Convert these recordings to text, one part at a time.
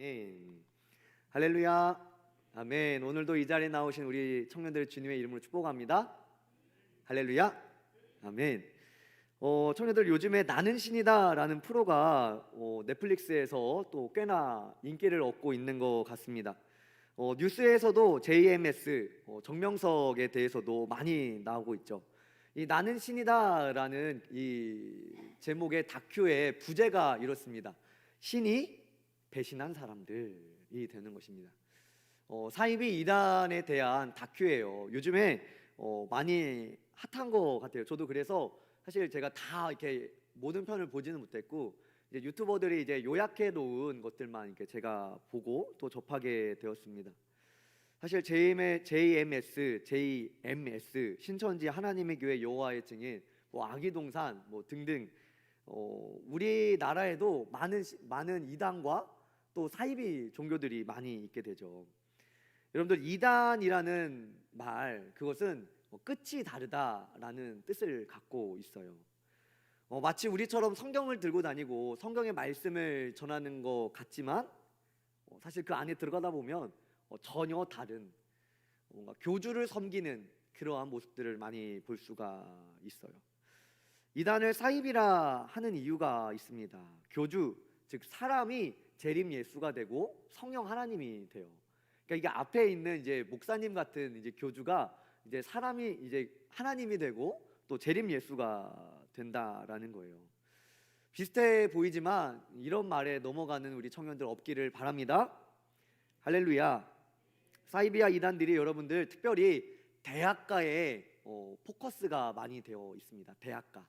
아멘. 할렐루야. 아멘. 오늘도 이 자리에 나오신 우리 청년들 주님의 이름으로 축복합니다. 할렐루야. 아멘. 청년들 요즘에 나는 신이다라는 프로가 넷플릭스에서 또 꽤나 인기를 얻고 있는 것 같습니다. 뉴스에서도 JMS 정명석에 대해서도 많이 나오고 있죠. 이 나는 신이다라는 이 제목의 다큐의 부제가 이렇습니다. 신이 배신한 사람들이 되는 것입니다. 사이비 이단에 대한 다큐예요. 요즘에 많이 핫한 것 같아요. 저도 그래서 사실 제가 다 이렇게 모든 편을 보지는 못했고 이제 유튜버들이 이제 요약해 놓은 것들만 이렇게 제가 보고 또 접하게 되었습니다. 사실 JMS, 신천지 하나님의 교회 여호와의 증인, 뭐 아기동산 뭐 등등 우리나라에도 많은 이단과 또 사이비 종교들이 많이 있게 되죠. 여러분들 이단이라는 말 그것은 끝이 다르다라는 뜻을 갖고 있어요. 마치 우리처럼 성경을 들고 다니고 성경의 말씀을 전하는 것 같지만 사실 그 안에 들어가다 보면 전혀 다른 뭔가 교주를 섬기는 그러한 모습들을 많이 볼 수가 있어요. 이단을 사입이라 하는 이유가 있습니다. 교주, 즉 사람이 재림 예수가 되고 성령 하나님이 돼요. 그러니까 이게 앞에 있는 이제 목사님 같은 이제 교주가 이제 사람이 이제 하나님이 되고 또 재림 예수가 된다라는 거예요. 비슷해 보이지만 이런 말에 넘어가는 우리 청년들 없기를 바랍니다. 할렐루야. 사이비아 이단들이 여러분들 특별히 대학가에 포커스가 많이 되어 있습니다. 대학가.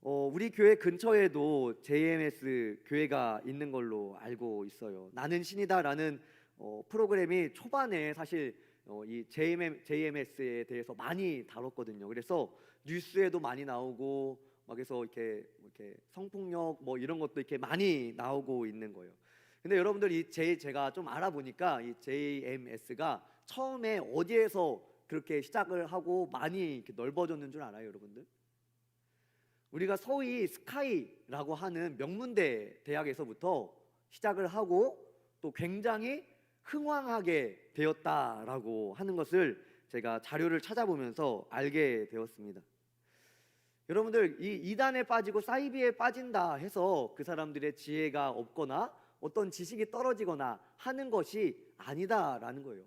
우리 교회 근처에도 JMS 교회가 있는 걸로 알고 있어요. 나는 신이다라는 프로그램이 초반에 사실 이 JMS에 대해서 많이 다뤘거든요. 그래서 뉴스에도 많이 나오고 막 해서 이렇게 성폭력 뭐 이런 것도 이렇게 많이 나오고 있는 거예요. 근데 여러분들 제가 좀 알아보니까 이 JMS가 처음에 어디에서 그렇게 시작을 하고 많이 이렇게 넓어졌는 줄 알아요, 여러분들? 우리가 소위 스카이라고 하는 명문대 대학에서부터 시작을 하고 또 굉장히 흥왕하게 되었다라고 하는 것을 제가 자료를 찾아보면서 알게 되었습니다. 여러분들 이 이단에 빠지고 사이비에 빠진다 해서 그 사람들의 지혜가 없거나 어떤 지식이 떨어지거나 하는 것이 아니다라는 거예요.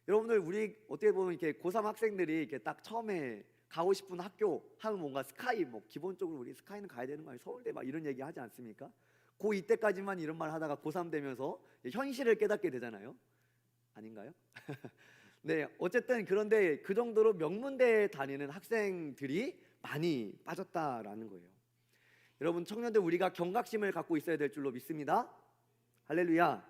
여러분들 우리 어떻게 보면 이렇게 고3 학생들이 이렇게 딱 처음에 가고 싶은 학교 하면 뭔가 스카이 뭐 기본적으로 우리 스카이는 가야 되는 거 아니에요? 서울대 막 이런 얘기 하지 않습니까? 고2 때까지만 이런 말 하다가 고3 되면서 현실을 깨닫게 되잖아요. 아닌가요? 네, 어쨌든 그런데 그 정도로 명문대에 다니는 학생들이 많이 빠졌다라는 거예요. 여러분 청년들 우리가 경각심을 갖고 있어야 될 줄로 믿습니다. 할렐루야.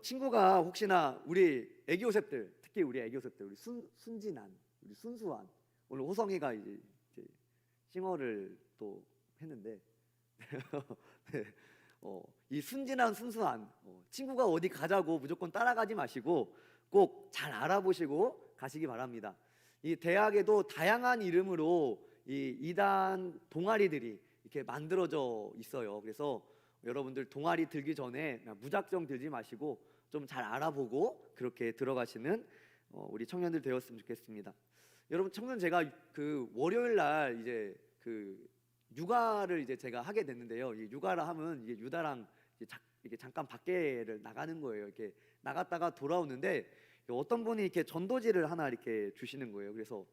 친구가 혹시나 우리 애기요셉들, 특히 우리 애기요셉들, 우리 순진한, 우리 순수한, 오늘 호성이가 이제 싱어를 또 했는데 네, 이 순진한 순수한 친구가 어디 가자고 무조건 따라가지 마시고 꼭 잘 알아보시고 가시기 바랍니다. 이 대학에도 다양한 이름으로 이 이단 동아리들이 이렇게 만들어져 있어요. 그래서 여러분들 동아리 들기 전에 무작정 들지 마시고 좀 잘 알아보고 그렇게 들어가시는 우리 청년들 되었으면 좋겠습니다. 여러분 청년 제가 그 월요일 날 이제 그 육아를 이제 제가 하게 됐는데요. 이 육아를 하면 이게 유다랑 이게 잠깐 밖에를 나가는 거예요. 이렇게 나갔다가 돌아오는데 어떤 분이 이렇게 전도지를 하나 이렇게 주시는 거예요. 그래서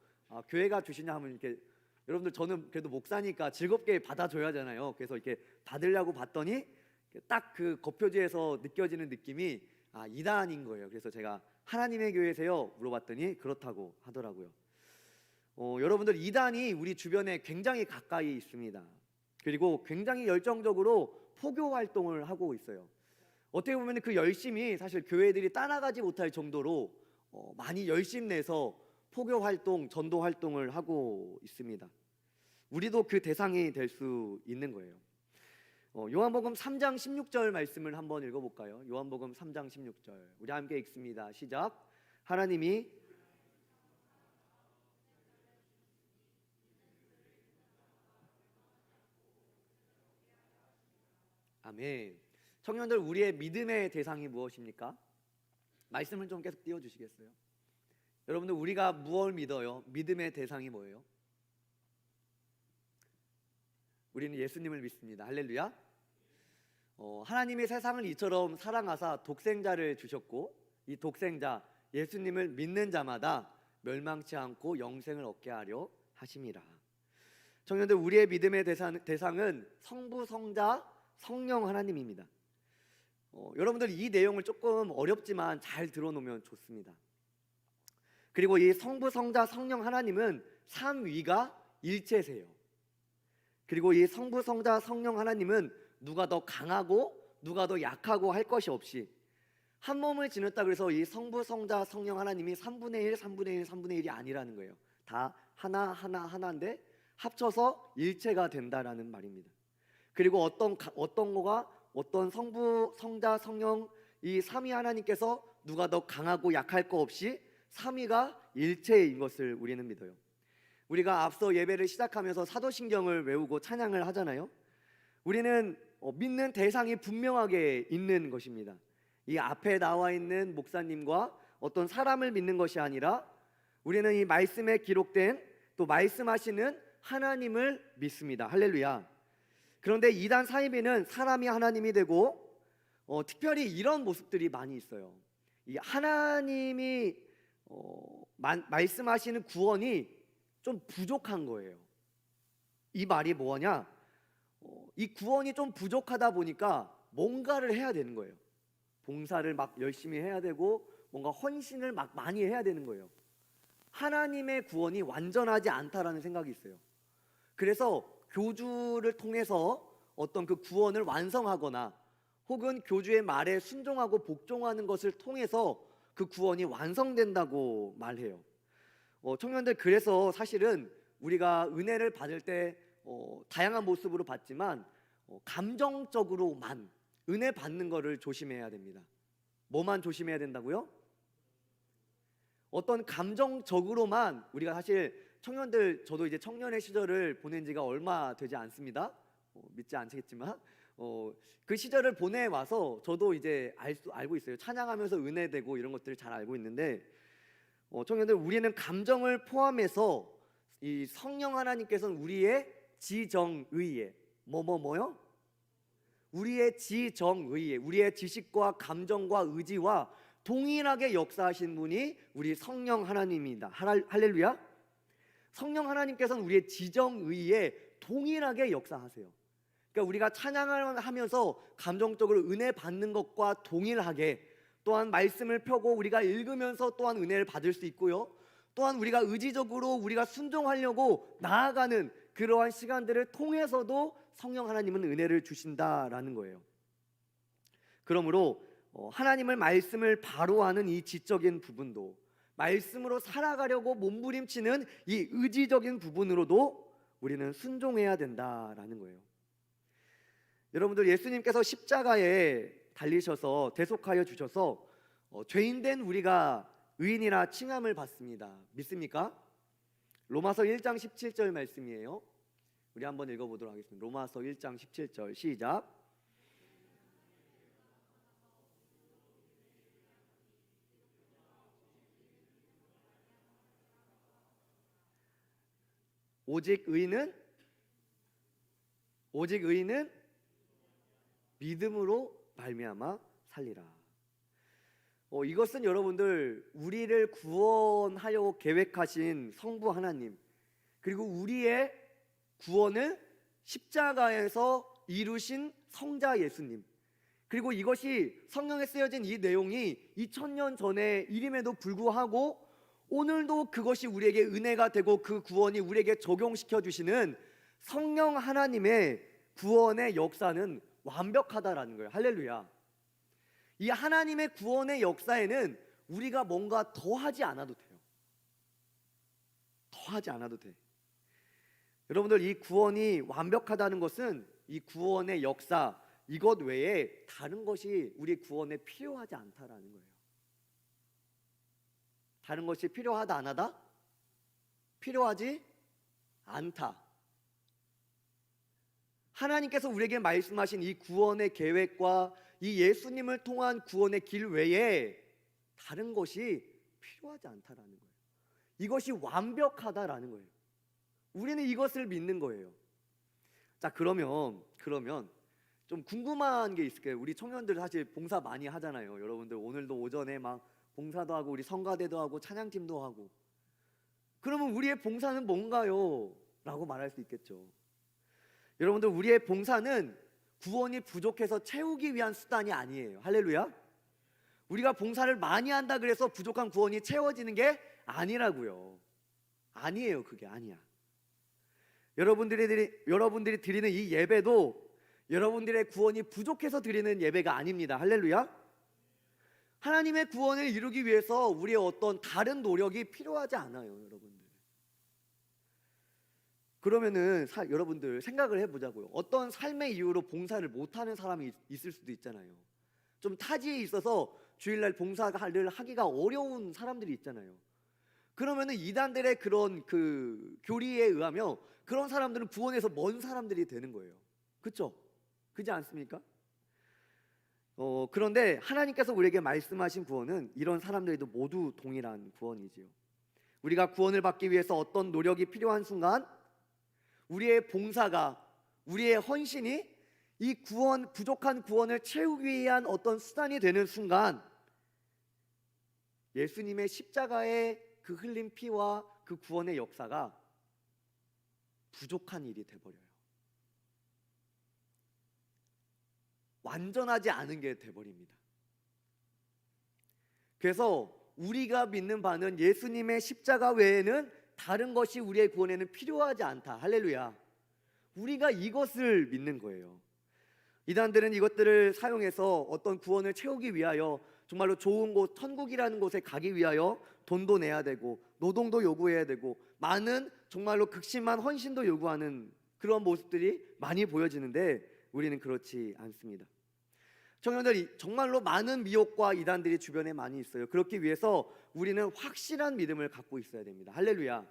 교회가 주시냐 하면 이렇게 여러분들 저는 그래도 목사니까 즐겁게 받아줘야 하잖아요. 그래서 이렇게 받으려고 봤더니 딱 그 겉표지에서 느껴지는 느낌이 이단인 거예요. 그래서 제가 하나님의 교회세요? 물어봤더니 그렇다고 하더라고요. 여러분들 이단이 우리 주변에 굉장히 가까이 있습니다. 그리고 굉장히 열정적으로 포교 활동을 하고 있어요. 어떻게 보면 그 열심이 사실 교회들이 따라가지 못할 정도로 많이 열심 내서 포교 활동, 전도 활동을 하고 있습니다. 우리도 그 대상이 될 수 있는 거예요. 요한복음 3장 16절 말씀을 한번 읽어볼까요? 요한복음 3장 16절 우리 함께 읽습니다. 시작. 하나님이 아멘. 청년들, 우리의 믿음의 대상이 무엇입니까? 말씀을 좀 계속 띄워주시겠어요? 여러분들, 우리가 무엇을 믿어요? 믿음의 대상이 뭐예요? 우리는 예수님을 믿습니다. 할렐루야. 하나님이 세상을 이처럼 사랑하사 독생자를 주셨고, 이 독생자 예수님을 믿는 자마다 멸망치 않고 영생을 얻게 하려 하심이라. 청년들, 우리의 믿음의 대상은 성부, 성자, 성령 하나님입니다. 여러분들, 이 내용을 조금 어렵지만 잘 들어놓으면 좋습니다. 그리고 이 성부, 성자, 성령 하나님은 삼위가 일체세요. 그리고 이 성부, 성자, 성령 하나님은 누가 더 강하고 누가 더 약하고 할 것이 없이 한 몸을 지녔다 그래서 이 성부, 성자, 성령 하나님이 3분의 1, 3분의 1, 3분의 1이 아니라는 거예요. 다 하나 하나 하나인데 합쳐서 일체가 된다라는 말입니다. 그리고 어떤 성부, 성자, 성령 이 삼위 하나님께서 누가 더 강하고 약할 거 없이 삼위가 일체인 것을 우리는 믿어요. 우리가 앞서 예배를 시작하면서 사도신경을 외우고 찬양을 하잖아요. 우리는 믿는 대상이 분명하게 있는 것입니다. 이 앞에 나와 있는 목사님과 어떤 사람을 믿는 것이 아니라 우리는 이 말씀에 기록된 또 말씀하시는 하나님을 믿습니다. 할렐루야. 그런데 이단 사이비는 사람이 하나님이 되고 특별히 이런 모습들이 많이 있어요. 이 하나님이 말씀하시는 구원이 좀 부족한 거예요. 이 말이 뭐냐? 이 구원이 좀 부족하다 보니까 뭔가를 해야 되는 거예요. 봉사를 막 열심히 해야 되고 뭔가 헌신을 막 많이 해야 되는 거예요. 하나님의 구원이 완전하지 않다라는 생각이 있어요. 그래서 교주를 통해서 어떤 그 구원을 완성하거나 혹은 교주의 말에 순종하고 복종하는 것을 통해서 그 구원이 완성된다고 말해요. 청년들, 그래서 사실은 우리가 은혜를 받을 때 다양한 모습으로 받지만 감정적으로만 은혜 받는 거를 조심해야 됩니다. 뭐만 조심해야 된다고요? 어떤 감정적으로만 우리가 사실 청년들, 저도 이제 청년의 시절을 보낸 지가 얼마 되지 않습니다. 믿지 않겠지만 그 시절을 보내와서 저도 이제 알고 있어요. 찬양하면서 은혜되고 이런 것들을 잘 알고 있는데 청년들, 우리는 감정을 포함해서 이 성령 하나님께서는 우리의 지정의에 뭐요? 우리의 지정의에, 우리의 지식과 감정과 의지와 동일하게 역사하신 분이 우리 성령 하나님입니다. 할렐루야. 성령 하나님께서는 우리의 지정의에 동일하게 역사하세요. 그러니까 우리가 찬양을 하면서 감정적으로 은혜 받는 것과 동일하게 또한 말씀을 펴고 우리가 읽으면서 또한 은혜를 받을 수 있고요. 또한 우리가 의지적으로 우리가 순종하려고 나아가는 그러한 시간들을 통해서도 성령 하나님은 은혜를 주신다라는 거예요. 그러므로 하나님을 말씀을 바로 하는 이 지적인 부분도, 말씀으로 살아가려고 몸부림치는 이 의지적인 부분으로도 우리는 순종해야 된다라는 거예요. 여러분들, 예수님께서 십자가에 달리셔서 대속하여 주셔서 죄인된 우리가 의인이라 칭함을 받습니다. 믿습니까? 로마서 1장 17절 말씀이에요. 우리 한번 읽어보도록 하겠습니다. 로마서 1장 17절 시작. 오직 의인은 믿음으로 말미암아 살리라. 이것은 여러분들, 우리를 구원하려고 계획하신 성부 하나님, 그리고 우리의 구원을 십자가에서 이루신 성자 예수님, 그리고 이것이 성경에 쓰여진 이 내용이 2000년 전의 일임에도 불구하고 오늘도 그것이 우리에게 은혜가 되고 그 구원이 우리에게 적용시켜 주시는 성령 하나님의 구원의 역사는 완벽하다라는 거예요. 할렐루야. 이 하나님의 구원의 역사에는 우리가 뭔가 더 하지 않아도 돼요. 더 하지 않아도 돼. 여러분들, 이 구원이 완벽하다는 것은 이 구원의 역사, 이것 외에 다른 것이 우리 구원에 필요하지 않다라는 거예요. 다른 것이 필요하다 안 하다? 필요하지 않다. 하나님께서 우리에게 말씀하신 이 구원의 계획과 이 예수님을 통한 구원의 길 외에 다른 것이 필요하지 않다라는 거예요. 이것이 완벽하다라는 거예요. 우리는 이것을 믿는 거예요. 자, 그러면 좀 궁금한 게 있을 거예요. 우리 청년들 사실 봉사 많이 하잖아요. 여러분들 오늘도 오전에 막 봉사도 하고 우리 성가대도 하고 찬양팀도 하고. 그러면 우리의 봉사는 뭔가요? 라고 말할 수 있겠죠. 여러분들, 우리의 봉사는 구원이 부족해서 채우기 위한 수단이 아니에요. 할렐루야. 우리가 봉사를 많이 한다 그래서 부족한 구원이 채워지는 게 아니라고요. 아니에요. 그게 아니야. 여러분들이 드리는 이 예배도 여러분들의 구원이 부족해서 드리는 예배가 아닙니다. 할렐루야. 하나님의 구원을 이루기 위해서 우리의 어떤 다른 노력이 필요하지 않아요, 여러분들. 그러면은 여러분들 생각을 해보자고요. 어떤 삶의 이유로 봉사를 못하는 사람이 있을 수도 있잖아요. 좀 타지에 있어서 주일날 봉사를 하기가 어려운 사람들이 있잖아요. 그러면은 이단들의 그런 그 교리에 의하면 그런 사람들은 구원에서 먼 사람들이 되는 거예요. 그렇죠? 그렇지 않습니까? 그런데 하나님께서 우리에게 말씀하신 구원은 이런 사람들에도 모두 동일한 구원이지요. 우리가 구원을 받기 위해서 어떤 노력이 필요한 순간 우리의 봉사가, 우리의 헌신이 이 부족한 구원을 채우기 위한 어떤 수단이 되는 순간 예수님의 십자가의 그 흘린 피와 그 구원의 역사가 부족한 일이 돼버려요. 완전하지 않은 게 돼버립니다. 그래서 우리가 믿는 바는 예수님의 십자가 외에는 다른 것이 우리의 구원에는 필요하지 않다. 할렐루야. 우리가 이것을 믿는 거예요. 이단들은 이것들을 사용해서 어떤 구원을 채우기 위하여 정말로 좋은 곳, 천국이라는 곳에 가기 위하여 돈도 내야 되고 노동도 요구해야 되고 많은 정말로 극심한 헌신도 요구하는 그런 모습들이 많이 보여지는데 우리는 그렇지 않습니다. 청년들이 정말로 많은 미혹과 이단들이 주변에 많이 있어요. 그렇기 위해서 우리는 확실한 믿음을 갖고 있어야 됩니다. 할렐루야.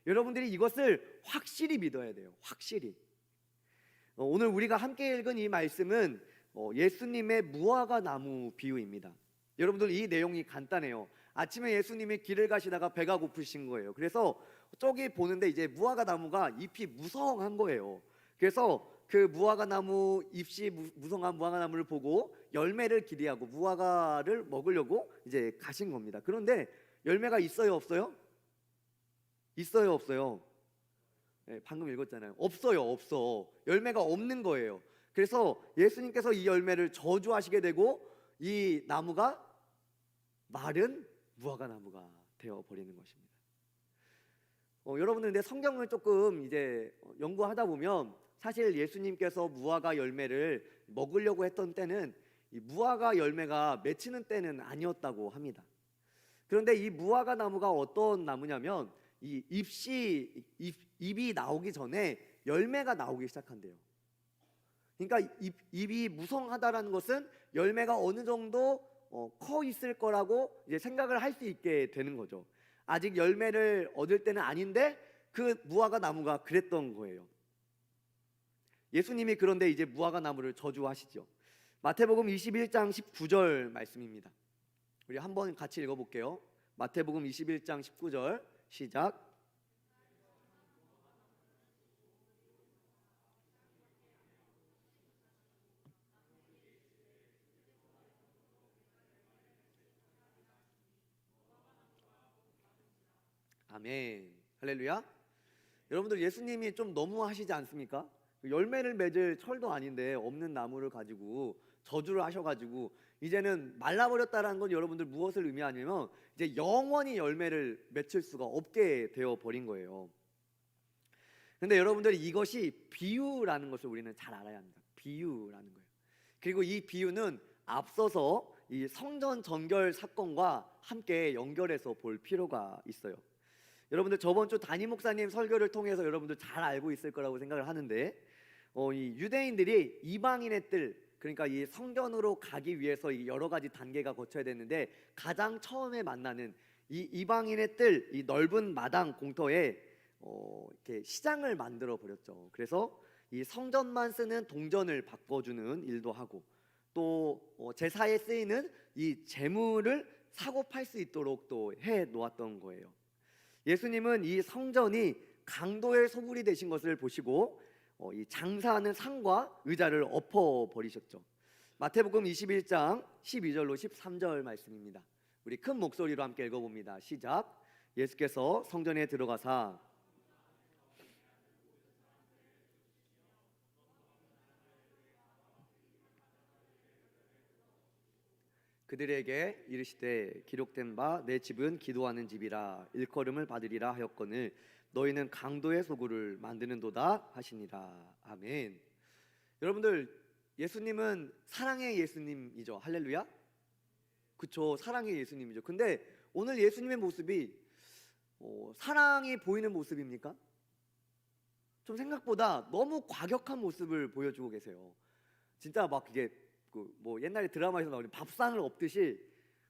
여러분들이 이것을 확실히 믿어야 돼요. 확실히. 오늘 우리가 함께 읽은 이 말씀은 예수님의 무화과 나무 비유입니다. 여러분들, 이 내용이 간단해요. 아침에 예수님이 길을 가시다가 배가 고프신 거예요. 그래서 저기 보는데 이제 무화과 나무가 잎이 무성한 거예요. 그래서 그 무화과 나무 잎이 무성한 무화과 나무를 보고 열매를 기대하고 무화과를 먹으려고 이제 가신 겁니다. 그런데 열매가 있어요, 없어요? 있어요, 없어요? 네, 방금 읽었잖아요. 없어요, 없어. 열매가 없는 거예요. 그래서 예수님께서 이 열매를 저주하시게 되고 이 나무가 마른 무화과 나무가 되어 버리는 것입니다. 여러분들, 근데 성경을 조금 이제 연구하다 보면 사실 예수님께서 무화과 열매를 먹으려고 했던 때는 이 무화과 열매가 맺히는 때는 아니었다고 합니다. 그런데 이 무화과 나무가 어떤 나무냐면 이 잎이 나오기 전에 열매가 나오기 시작한대요. 그러니까 잎이 무성하다라는 것은 열매가 어느 정도 커 있을 거라고 이제 생각을 할 수 있게 되는 거죠. 아직 열매를 얻을 때는 아닌데 그 무화과 나무가 그랬던 거예요. 예수님이 그런데 이제 무화과 나무를 저주하시죠. 마태복음 21장 19절 말씀입니다. 우리 한번 같이 읽어볼게요. 마태복음 21장 19절 시작. 아멘. 할렐루야. 여러분들, 예수님이 좀 너무 하시지 않습니까? 열매를 맺을 철도 아닌데 없는 나무를 가지고 저주를 하셔가지고 이제는 말라버렸다라는 건 여러분들 무엇을 의미하냐면 이제 영원히 열매를 맺힐 수가 없게 되어 버린 거예요. 근데 여러분들이 이것이 비유라는 것을 우리는 잘 알아야 합니다. 비유라는 거예요. 그리고 이 비유는 앞서서 이 성전 정결 사건과 함께 연결해서 볼 필요가 있어요. 여러분들, 저번 주 담임 목사님 설교를 통해서 여러분들 잘 알고 있을 거라고 생각을 하는데 이 유대인들이 이방인의 뜰, 그러니까 이 성전으로 가기 위해서 여러 가지 단계가 거쳐야 되는데 가장 처음에 만나는 이 이방인의 뜰, 이 넓은 마당 공터에 이렇게 시장을 만들어 버렸죠. 그래서 이 성전만 쓰는 동전을 바꿔주는 일도 하고 또 제사에 쓰이는 이 제물을 사고 팔 수 있도록 또 해 놓았던 거예요. 예수님은 이 성전이 강도의 소굴이 되신 것을 보시고 이 장사하는 상과 의자를 엎어 버리셨죠. 마태복음 21장 12절로 13절 말씀입니다. 우리 큰 목소리로 함께 읽어봅니다. 시작. 예수께서 성전에 들어가사 그들에게 이르시되 기록된 바 내 집은 기도하는 집이라 일컬음을 받으리라 하였거늘 너희는 강도의 소굴을 만드는도다 하시니라. 아멘. 여러분들, 예수님은 사랑의 예수님이죠. 할렐루야. 그쵸, 사랑의 예수님이죠. 근데 오늘 예수님의 모습이 사랑이 보이는 모습입니까? 좀 생각보다 너무 과격한 모습을 보여주고 계세요. 진짜 막 이게 뭐 옛날에 드라마에서 나오는 밥상을 엎듯이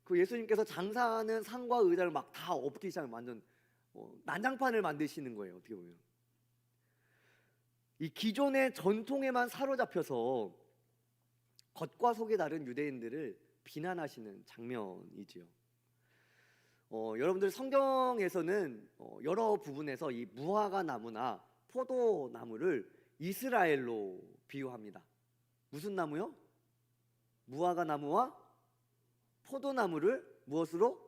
그 예수님께서 장사하는 상과 의자를 막 다 엎기 시작하면 완전 난장판을 만드시는 거예요. 어떻게 보면 이 기존의 전통에만 사로잡혀서 겉과 속이 다른 유대인들을 비난하시는 장면이지요. 여러분들 성경에서는 여러 부분에서 이 무화과 나무나 포도나무를 이스라엘로 비유합니다. 무슨 나무요? 무화과 나무와 포도나무를 무엇으로?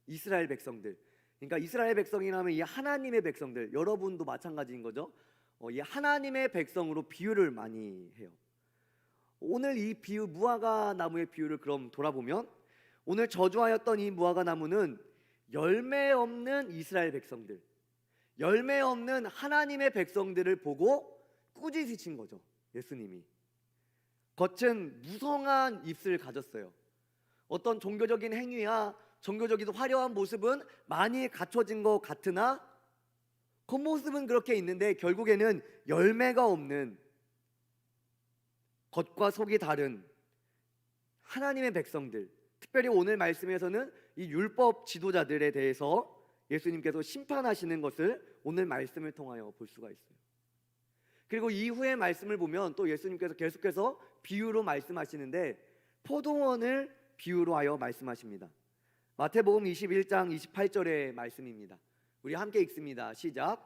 이스라엘 백성들. 그러니까 이스라엘 백성이라면 이 하나님의 백성들, 여러분도 마찬가지인 거죠. 이 하나님의 백성으로 비유를 많이 해요. 오늘 이 비유, 무화과 나무의 비유를 그럼 돌아보면 오늘 저주하였던 이 무화과 나무는 열매 없는 이스라엘 백성들, 열매 없는 하나님의 백성들을 보고 꾸짖으신 거죠. 예수님이 겉은 무성한 입술을 가졌어요. 어떤 종교적인 행위야 종교적인 화려한 모습은 많이 갖춰진 것 같으나 겉모습은 그렇게 있는데 결국에는 열매가 없는, 겉과 속이 다른 하나님의 백성들, 특별히 오늘 말씀에서는 이 율법 지도자들에 대해서 예수님께서 심판하시는 것을 오늘 말씀을 통하여 볼 수가 있어요. 그리고 이후의 말씀을 보면 또 예수님께서 계속해서 비유로 말씀하시는데 포도원을 비유로 하여 말씀하십니다. 마태복음 21장 28절의 말씀입니다. 우리 함께 읽습니다. 시작.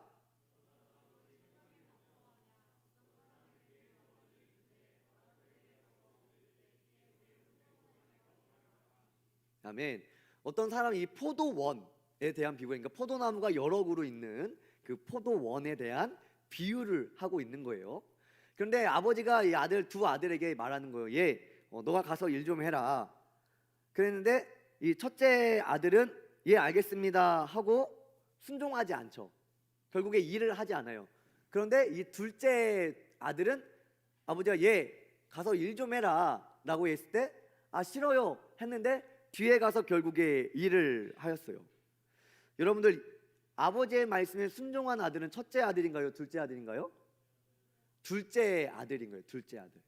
아멘. 어떤 사람이 이 포도원에 대한 비유, 그러니까 포도나무가 여러 그루 있는 그 포도원에 대한 비유를 하고 있는 거예요. 그런데 아버지가 이 두 아들에게 말하는 거예요. 너가 가서 일 좀 해라. 그랬는데 이 첫째 아들은 알겠습니다 하고 순종하지 않죠. 결국에 일을 하지 않아요. 그런데 이 둘째 아들은 아버지가 가서 일 좀 해라 라고 했을 때 싫어요 했는데 뒤에 가서 결국에 일을 하였어요. 여러분들, 아버지의 말씀에 순종한 아들은 첫째 아들인가요? 둘째 아들인가요? 둘째 아들인 거예요. 둘째 아들.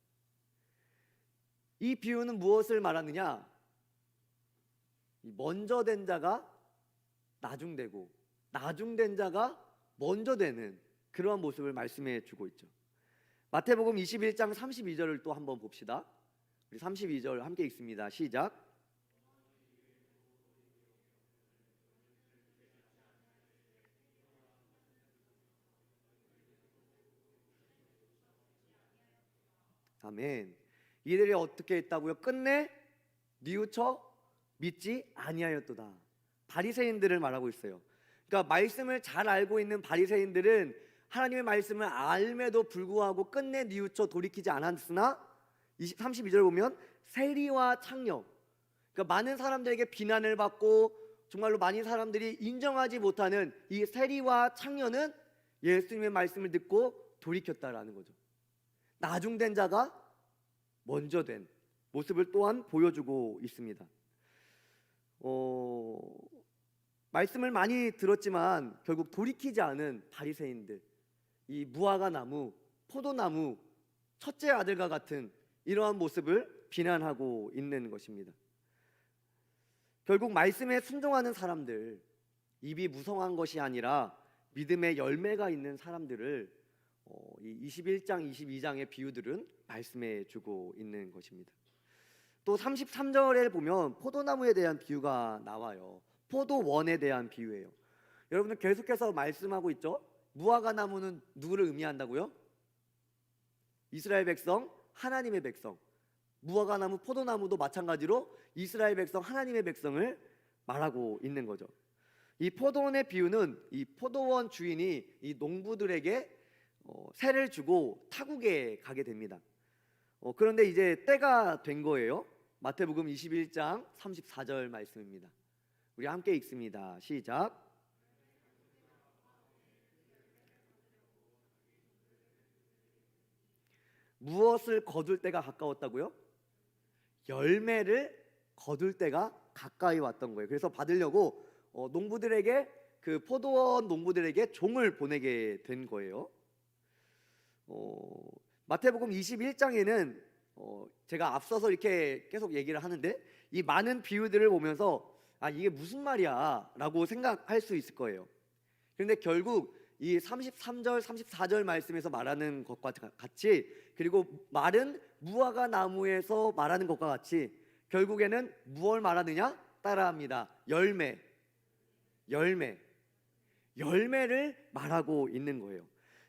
이 비유는 무엇을 말하느냐? 먼저 된 자가 나중되고 나중된 자가 먼저 되는 그러한 모습을 말씀해 주고 있죠. 마태복음 21장 32절을 또 한번 봅시다. 우리 32절 함께 읽습니다. 시작. 아멘. 이들이 어떻게 했다고요? 끝내 뉘우쳐 믿지 아니하였도다. 바리새인들을 말하고 있어요. 그러니까 말씀을 잘 알고 있는 바리새인들은 하나님의 말씀을 알매도 불구하고 끝내 뉘우쳐 돌이키지 않았으나 32절 보면 세리와 창녀, 그러니까 많은 사람들에게 비난을 받고 정말로 많은 사람들이 인정하지 못하는 이 세리와 창녀는 예수님의 말씀을 듣고 돌이켰다라는 거죠. 나중된 자가 먼저 된 모습을 또한 보여주고 있습니다. 말씀을 많이 들었지만 결국 돌이키지 않은 바리새인들, 이 무화과 나무, 포도나무, 첫째 아들과 같은 이러한 모습을 비난하고 있는 것입니다. 결국 말씀에 순종하는 사람들, 입이 무성한 것이 아니라 믿음의 열매가 있는 사람들을 이 21장, 22장의 비유들은 말씀해 주고 있는 것입니다. 또 33절에 보면 포도나무에 대한 비유가 나와요. 포도원에 대한 비유예요. 여러분들 계속해서 말씀하고 있죠. 무화과 나무는 누구를 의미한다고요? 이스라엘 백성, 하나님의 백성. 무화과 나무, 포도나무도 마찬가지로 이스라엘 백성, 하나님의 백성을 말하고 있는 거죠. 이 포도원의 비유는 이 포도원 주인이 이 농부들에게 세를 주고 타국에 가게 됩니다. 그런데 이제 때가 된 거예요. 마태복음 21장 34절 말씀입니다. 우리 함께 읽습니다. 시작. 무엇을 거둘 때가 가까웠다고요? 열매를 거둘 때가 가까이 왔던 거예요. 그래서 받으려고 농부들에게, 그 포도원 농부들에게 종을 보내게 된 거예요. 마태복음 21장에는 제가 앞서서 이렇게 계속 얘기를 하는데 이 많은 비유들을 보면서 이게 무슨 말이야 라고 생각할 수 있을 거예요. 그런데 결국 이 33절 34절 말씀에서 말하는 것과 같이, 그리고 마른 무화과 나무에서 말하는 것과 같이 결국에는 무엇을 말하느냐? 따라합니다. 열매를 말하고 있는 거예요.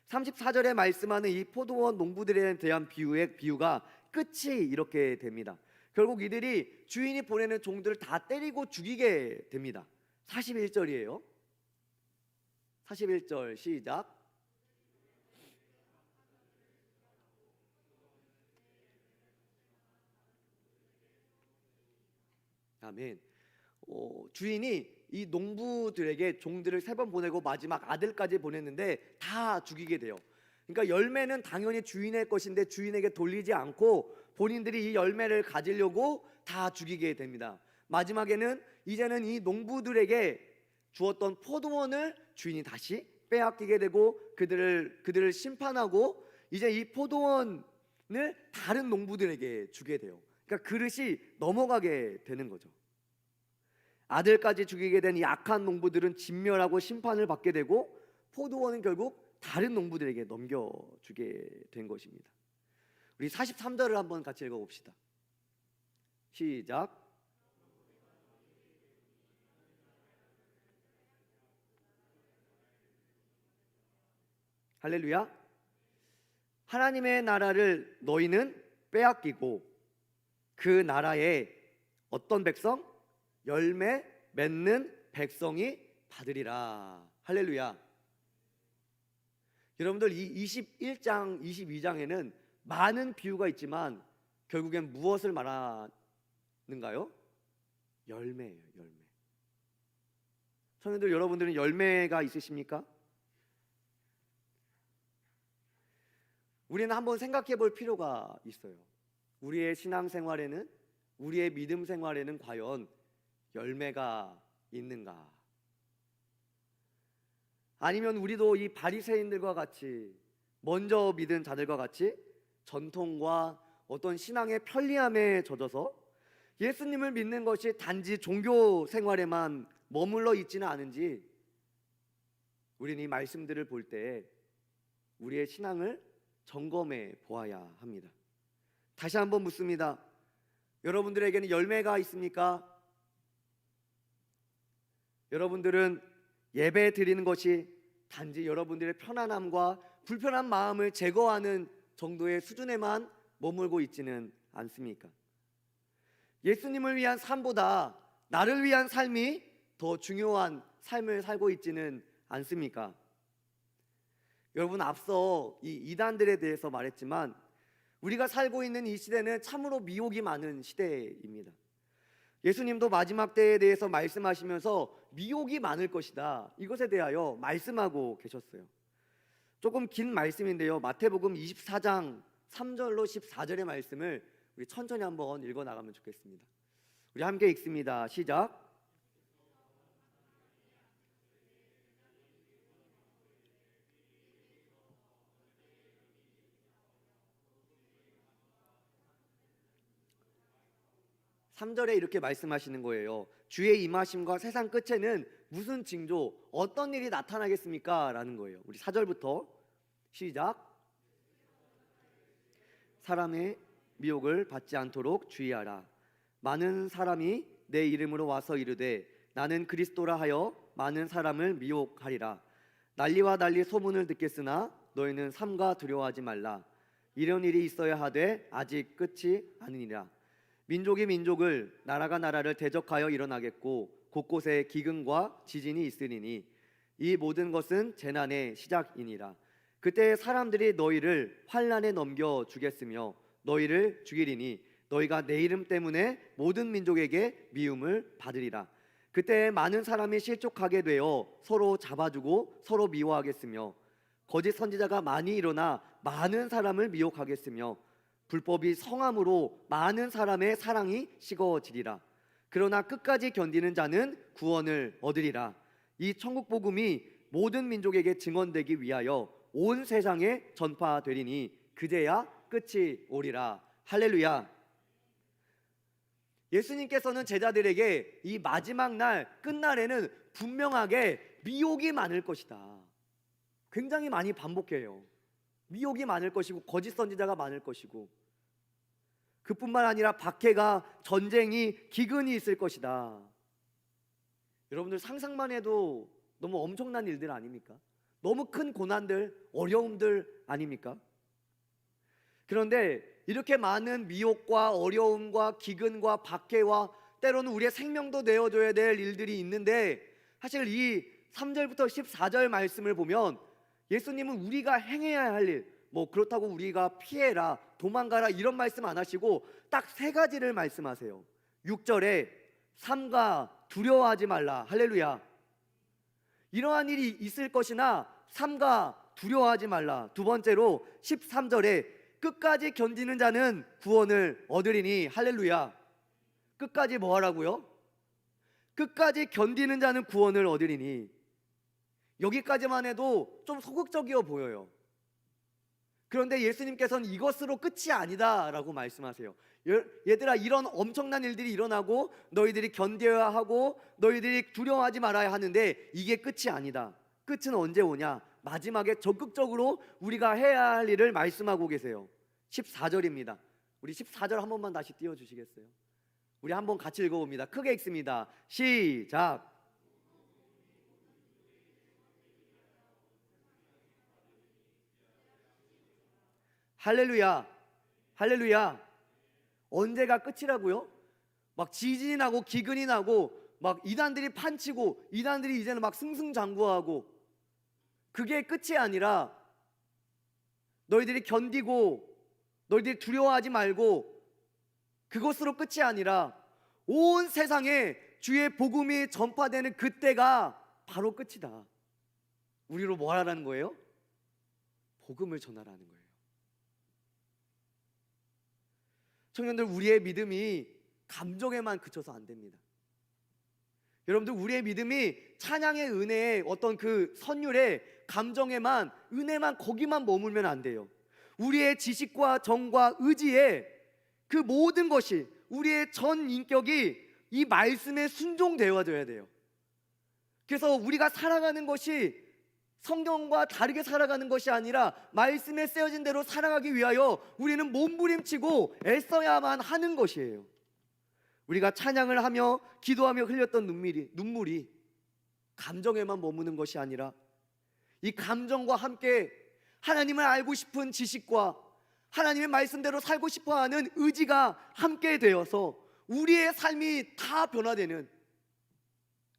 34절에 말씀하는 이 포도원 농부들에 대한 비유가 끝이 이렇게 됩니다. 결국 이들이 주인이 보내는 종들을 다 때리고 죽이게 됩니다. 41절이에요. 41절 시작. 아멘. 주인이 이 농부들에게 종들을 3번 보내고 마지막 아들까지 보냈는데 다 죽이게 돼요. 그러니까 열매는 당연히 주인의 것인데 주인에게 돌리지 않고 본인들이 이 열매를 가지려고 다 죽이게 됩니다. 마지막에는 이제는 이 농부들에게 주었던 포도원을 주인이 다시 빼앗기게 되고 그들을 심판하고 이제 이 포도원을 다른 농부들에게 주게 돼요. 그러니까 그릇이 넘어가게 되는 거죠. 아들까지 죽이게 된 이 악한 농부들은 진멸하고 심판을 받게 되고 포도원은 결국 다른 농부들에게 넘겨주게 된 것입니다. 우리 43절을 한번 같이 읽어봅시다. 시작. 할렐루야. 하나님의 나라를 너희는 빼앗기고 그 나라에 어떤 백성? 열매 맺는 백성이 받으리라. 할렐루야. 여러분들 이 21장 22장에는 많은 비유가 있지만 결국엔 무엇을 말하는가요? 열매예요. 열매. 청년들, 여러분들은 열매가 있으십니까? 우리는 한번 생각해 볼 필요가 있어요. 우리의 신앙생활에는, 우리의 믿음 생활에는 과연 열매가 있는가? 아니면 우리도 이 바리새인들과 같이, 먼저 믿은 자들과 같이 전통과 어떤 신앙의 편리함에 젖어서 예수님을 믿는 것이 단지 종교 생활에만 머물러 있지는 않은지, 우리는 이 말씀들을 볼 때 우리의 신앙을 점검해 보아야 합니다. 다시 한번 묻습니다. 여러분들에게는 열매가 있습니까? 여러분들은 예배 드리는 것이 단지 여러분들의 편안함과 불편한 마음을 제거하는 정도의 수준에만 머물고 있지는 않습니까? 예수님을 위한 삶보다 나를 위한 삶이 더 중요한 삶을 살고 있지는 않습니까? 여러분, 앞서 이 이단들에 대해서 말했지만 우리가 살고 있는 이 시대는 참으로 미혹이 많은 시대입니다. 예수님도 마지막 때에 대해서 말씀하시면서 미혹이 많을 것이다, 이것에 대하여 말씀하고 계셨어요. 조금 긴 말씀인데요, 마태복음 24장 3절로 14절의 말씀을 우리 천천히 한번 읽어 나가면 좋겠습니다. 우리 함께 읽습니다. 시작. 삼절에 이렇게 말씀하시는 거예요. 주의 임하심과 세상 끝에는 무슨 징조, 어떤 일이 나타나겠습니까? 라는 거예요. 우리 4절부터 시작. 사람의 미혹을 받지 않도록 주의하라. 많은 사람이 내 이름으로 와서 이르되 나는 그리스도라 하여 많은 사람을 미혹하리라. 난리와 난리 소문을 듣겠으나 너희는 삼가 두려워하지 말라. 이런 일이 있어야 하되 아직 끝이 아니니라. 민족이 민족을 나라가 나라를 대적하여 일어나겠고 곳곳에 기근과 지진이 있으리니 이 모든 것은 재난의 시작이니라. 그때 사람들이 너희를 환난에 넘겨 주겠으며 너희를 죽이리니 너희가 내 이름 때문에 모든 민족에게 미움을 받으리라. 그때 많은 사람이 실족하게 되어 서로 잡아주고 서로 미워하겠으며 거짓 선지자가 많이 일어나 많은 사람을 미혹하겠으며 불법이 성함으로 많은 사람의 사랑이 식어지리라. 그러나 끝까지 견디는 자는 구원을 얻으리라. 이 천국 복음이 모든 민족에게 증언되기 위하여 온 세상에 전파되리니 그제야 끝이 오리라. 할렐루야. 예수님께서는 제자들에게 이 마지막 날 끝날에는 분명하게 미혹이 많을 것이다. 굉장히 많이 반복해요. 미혹이 많을 것이고 거짓 선지자가 많을 것이고 그뿐만 아니라 박해가, 전쟁이, 기근이 있을 것이다. 여러분들 상상만 해도 너무 엄청난 일들 아닙니까? 너무 큰 고난들, 어려움들 아닙니까? 그런데 이렇게 많은 미혹과 어려움과 기근과 박해와 때로는 우리의 생명도 내어줘야 될 일들이 있는데 사실 이 3절부터 14절 말씀을 보면 예수님은 우리가 행해야 할 일, 그렇다고 우리가 피해라, 도망가라 이런 말씀 안 하시고 딱 세 가지를 말씀하세요. 6절에 삼가 두려워하지 말라. 할렐루야. 이러한 일이 있을 것이나 삼가 두려워하지 말라. 두 번째로 13절에 끝까지 견디는 자는 구원을 얻으리니. 할렐루야. 끝까지 뭐 하라고요? 끝까지 견디는 자는 구원을 얻으리니. 여기까지만 해도 좀 소극적이어 보여요. 그런데 예수님께서는 이것으로 끝이 아니다 라고 말씀하세요. 얘들아, 이런 엄청난 일들이 일어나고 너희들이 견뎌야 하고 너희들이 두려워하지 말아야 하는데 이게 끝이 아니다. 끝은 언제 오냐? 마지막에 적극적으로 우리가 해야 할 일을 말씀하고 계세요. 14절입니다. 우리 14절 한 번만 다시 띄워주시겠어요? 우리 한번 같이 읽어봅니다. 크게 읽습니다. 시작. 할렐루야. 할렐루야. 언제가 끝이라고요? 막 지진이 나고 기근이 나고 막 이단들이 판치고 이단들이 이제는 막 승승장구하고 그게 끝이 아니라 너희들이 견디고 너희들이 두려워하지 말고 그것으로 끝이 아니라 온 세상에 주의 복음이 전파되는 그때가 바로 끝이다. 우리로 뭐 하라는 거예요? 복음을 전하라는 거예요. 청년들, 우리의 믿음이 감정에만 그쳐서 안 됩니다. 여러분들, 우리의 믿음이 찬양의 은혜의 어떤 그 선율의 감정에만, 은혜만 거기만 머물면 안 돼요. 우리의 지식과 정과 의지에 그 모든 것이, 우리의 전 인격이 이 말씀에 순종되어져야 돼요. 그래서 우리가 살아가는 것이 성경과 다르게 살아가는 것이 아니라 말씀에 쓰여진 대로 살아가기 위하여 우리는 몸부림치고 애써야만 하는 것이에요. 우리가 찬양을 하며 기도하며 흘렸던 눈물이 감정에만 머무는 것이 아니라 이 감정과 함께 하나님을 알고 싶은 지식과 하나님의 말씀대로 살고 싶어하는 의지가 함께 되어서 우리의 삶이 다 변화되는,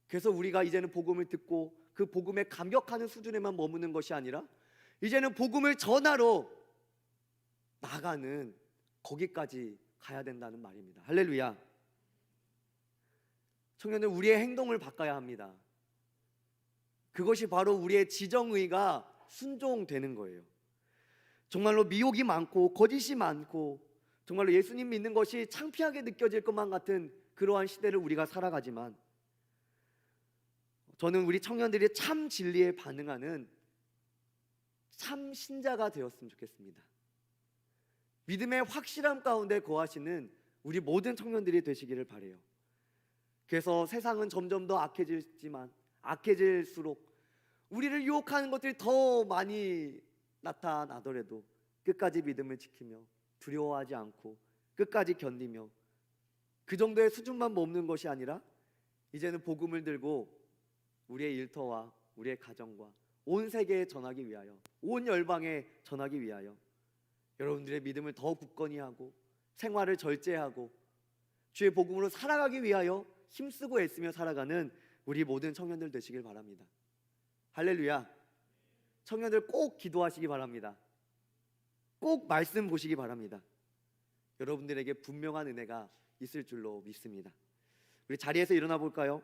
그래서 우리가 이제는 복음을 듣고 그 복음에 감격하는 수준에만 머무는 것이 아니라 이제는 복음을 전하러 나가는 거기까지 가야 된다는 말입니다. 할렐루야. 청년들, 우리의 행동을 바꿔야 합니다. 그것이 바로 우리의 지정의가 순종되는 거예요. 정말로 미혹이 많고 거짓이 많고 정말로 예수님 믿는 것이 창피하게 느껴질 것만 같은 그러한 시대를 우리가 살아가지만 저는 우리 청년들이 참 진리에 반응하는 참 신자가 되었으면 좋겠습니다. 믿음의 확실함 가운데 거하시는 우리 모든 청년들이 되시기를 바라요. 그래서 세상은 점점 더 악해지지만 악해질수록 우리를 유혹하는 것들이 더 많이 나타나더라도 끝까지 믿음을 지키며 두려워하지 않고 끝까지 견디며 그 정도의 수준만 머무는 것이 아니라 이제는 복음을 들고 우리의 일터와 우리의 가정과 온 세계에 전하기 위하여, 온 열방에 전하기 위하여 여러분들의 믿음을 더 굳건히 하고 생활을 절제하고 주의 복음으로 살아가기 위하여 힘쓰고 애쓰며 살아가는 우리 모든 청년들 되시길 바랍니다. 할렐루야. 청년들 꼭 기도하시기 바랍니다. 꼭 말씀 보시기 바랍니다. 여러분들에게 분명한 은혜가 있을 줄로 믿습니다. 우리 자리에서 일어나 볼까요?